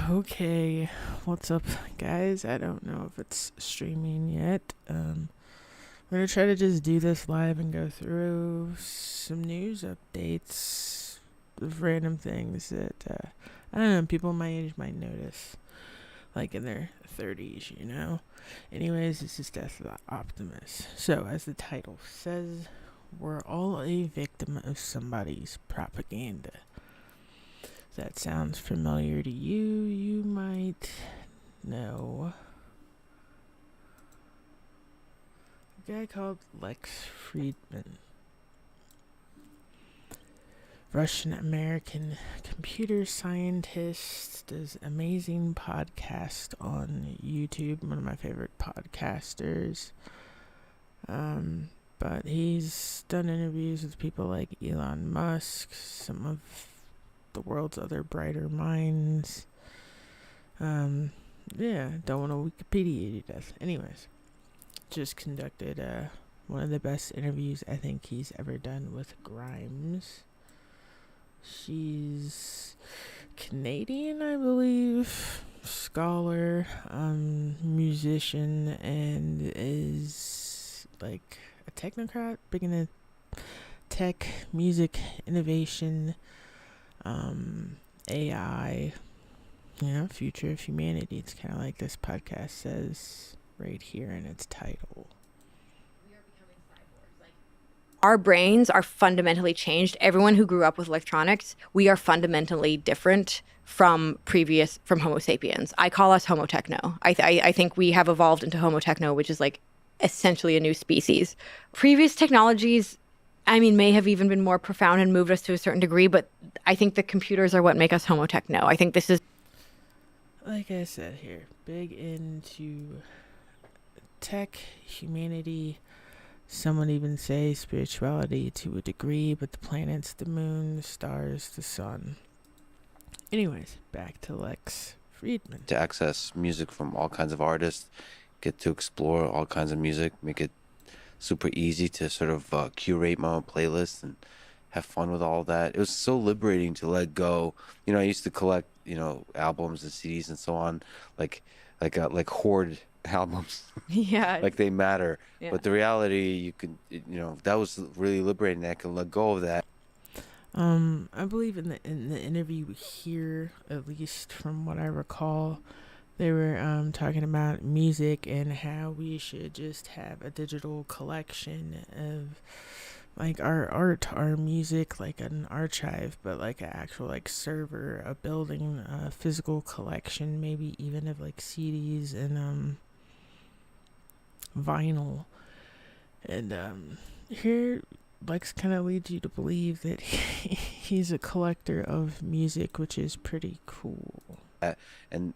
Okay, what's up, guys? I don't know if it's streaming yet. I'm gonna try to just do this live and go through some news updates of random things that I don't know, people my age might notice, like in their 30s, you know. Anyways, this is Death of the Optimist. So, as the title says, we're all a victim of somebody's propaganda. That sounds familiar to you, you might know a guy called Lex Friedman, Russian American computer scientist, does amazing podcast on YouTube, one of my favorite podcasters. But he's done interviews with people like Elon Musk, some of the world's other brighter minds. Yeah, don't want to Wikipedia you to death. Anyways, just conducted one of the best interviews I think he's ever done with Grimes. She's Canadian, I believe, scholar, musician, and is like a technocrat, big into tech, music, innovation, AI, future of humanity. It's kind of like this podcast says right here in its title. Our brains are fundamentally changed. Everyone who grew up with electronics, we are fundamentally different from Homo sapiens. I call us Homo techno. I think we have evolved into Homo techno, which is like essentially a new species. Previous technologies, may have even been more profound and moved us to a certain degree, but I think the computers are what make us Homo techno. I think this is, like I said here, big into tech, humanity. Some would even say spirituality to a degree, but the planets, the moon, the stars, the sun. Anyways, back to Lex Friedman. To access music from all kinds of artists, get to explore all kinds of music, make it super easy to sort of curate my own playlist and have fun with all that. It was so liberating to let go. I used to collect, albums and CDs and so on, like hoard albums. yeah. Like they matter. Yeah. But the reality, you could, that was really liberating. I could let go of that. I believe in the interview here, at least from what I recall, they were talking about music and how we should just have a digital collection of like our art, our music, like an archive, but like an actual like server, a building, a physical collection, maybe even of like CDs and vinyl. And here Lex kind of leads you to believe that he's a collector of music, which is pretty cool. And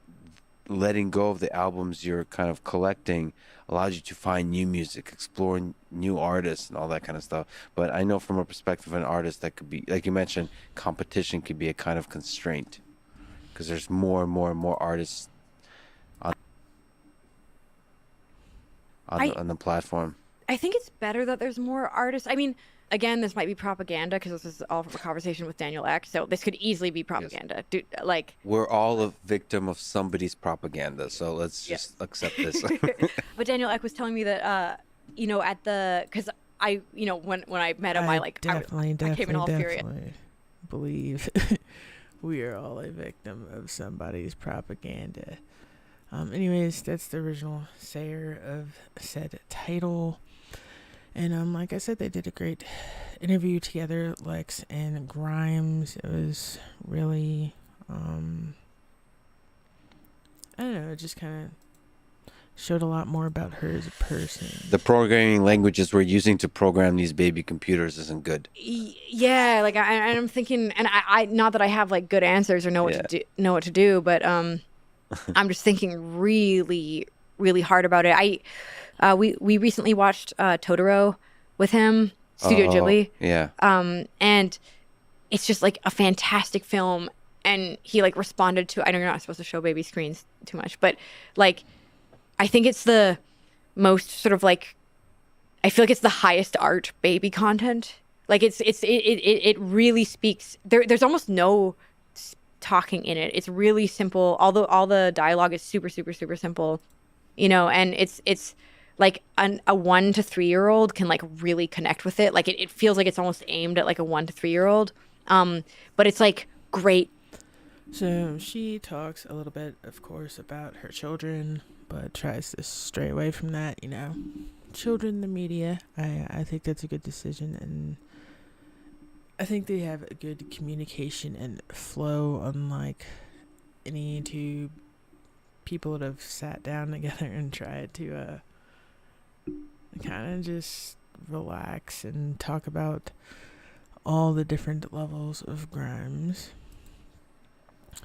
letting go of the albums you're kind of collecting allows you to find new music, explore new artists and all that kind of stuff. But I know from a perspective of an artist, that could be, like you mentioned, competition could be a kind of constraint because there's more and more and more artists on the platform. I think it's better that there's more artists. Again, this might be propaganda because this is all from a conversation with Daniel Ek. So this could easily be propaganda. Yes. We're all a victim of somebody's propaganda. So let's just accept this. But Daniel Ek was telling me that, because when I met him, I came in all furious. Believe we are all a victim of somebody's propaganda. Anyways, that's the original sayer of said title. And like I said, they did a great interview together, Lex and Grimes. It was really, I don't know, it just kind of showed a lot more about her as a person. The programming languages we're using to program these baby computers isn't good. Yeah, I'm thinking, and I not that I have like good answers or know what to do, but I'm just thinking really, really hard about it. We recently watched Totoro with him, Studio Ghibli. Yeah. And it's just like a fantastic film. And he like responded to, I know you're not supposed to show baby screens too much, but like, I think it's the most sort of like, I feel like it's the highest art baby content. Like it really speaks. There's almost no talking in it. It's really simple. Although all the dialogue is super, super, super simple, you know, and it's like a 1 to 3-year-old can like really connect with it. Like it feels like it's almost aimed at like a 1 to 3-year-old. But it's like great. So she talks a little bit, of course, about her children, but tries to stray away from that, you know. Children in the media, I think that's a good decision, and I think they have a good communication and flow, unlike any two people that have sat down together and tried to kind of just relax and talk about all the different levels of Grimes.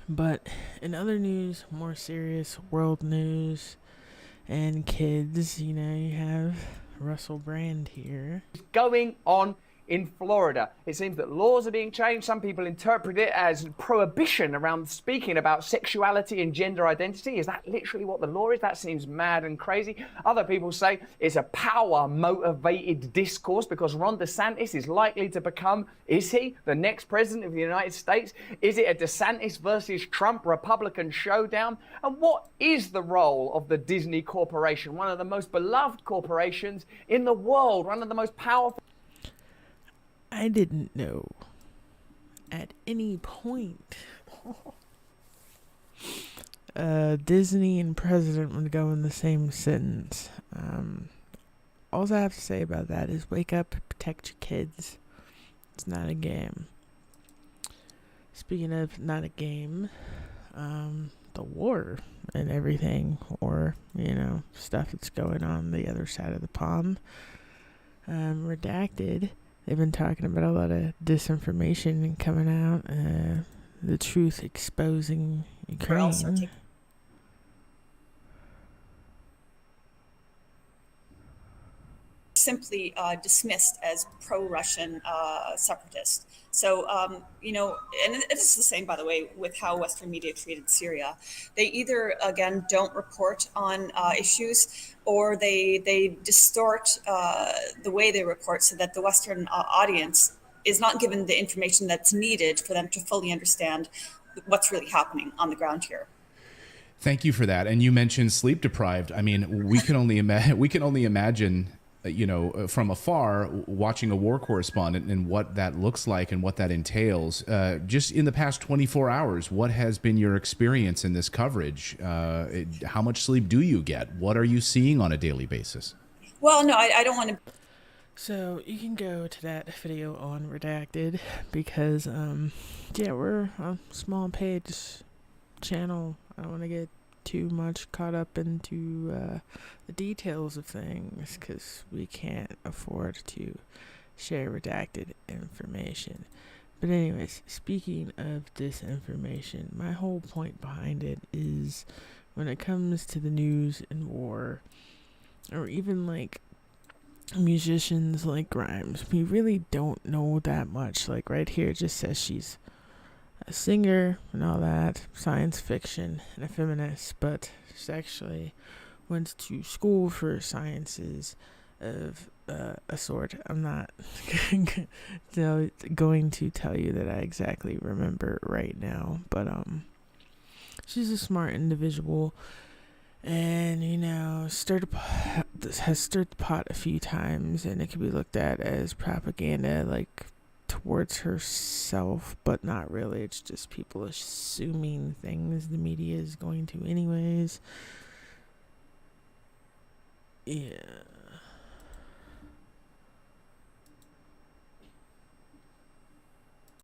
But in other news, more serious world news and kids, you know, you have Russell Brand here. Going on in Florida. It seems that laws are being changed. Some people interpret it as prohibition around speaking about sexuality and gender identity. Is that literally what the law is? That seems mad and crazy. Other people say it's a power-motivated discourse because Ron DeSantis is likely to become, is he, the next president of the United States? Is it a DeSantis versus Trump Republican showdown? And what is the role of the Disney Corporation, one of the most beloved corporations in the world, one of the most powerful? I didn't know at any point Disney and president would go in the same sentence. All I have to say about that is wake up, protect your kids. It's not a game. Speaking of not a game, the war and everything, or, you know, stuff that's going on the other side of the pond. Redacted. They've been talking about a lot of disinformation coming out, the truth exposing Ukraine. Simply dismissed as pro-Russian separatists. So, you know, and it is the same, by the way, with how Western media treated Syria. They either, again, don't report on issues, or they distort the way they report so that the Western audience is not given the information that's needed for them to fully understand what's really happening on the ground here. Thank you for that. And you mentioned sleep deprived. I mean, we can only imagine, you know, from afar, watching a war correspondent and what that looks like and what that entails. Just in the past 24 hours, what has been your experience in this coverage? How much sleep do you get? What are you seeing on a daily basis? Well, no, I don't want to. So you can go to that video on Redacted because, yeah, we're a small page channel. I don't want to get too much caught up into the details of things because we can't afford to share redacted information. But anyways, speaking of disinformation, my whole point behind it is when it comes to the news and war, or even like musicians like Grimes, we really don't know that much. Like right here it just says she's a singer and all that, science fiction and a feminist, but she actually went to school for sciences of a sort. I'm not going to tell you that I exactly remember right now, but she's a smart individual, and you know, has stirred the pot a few times, and it can be looked at as propaganda, like towards herself, but not really. It's just people assuming things the media is going to anyways. Yeah,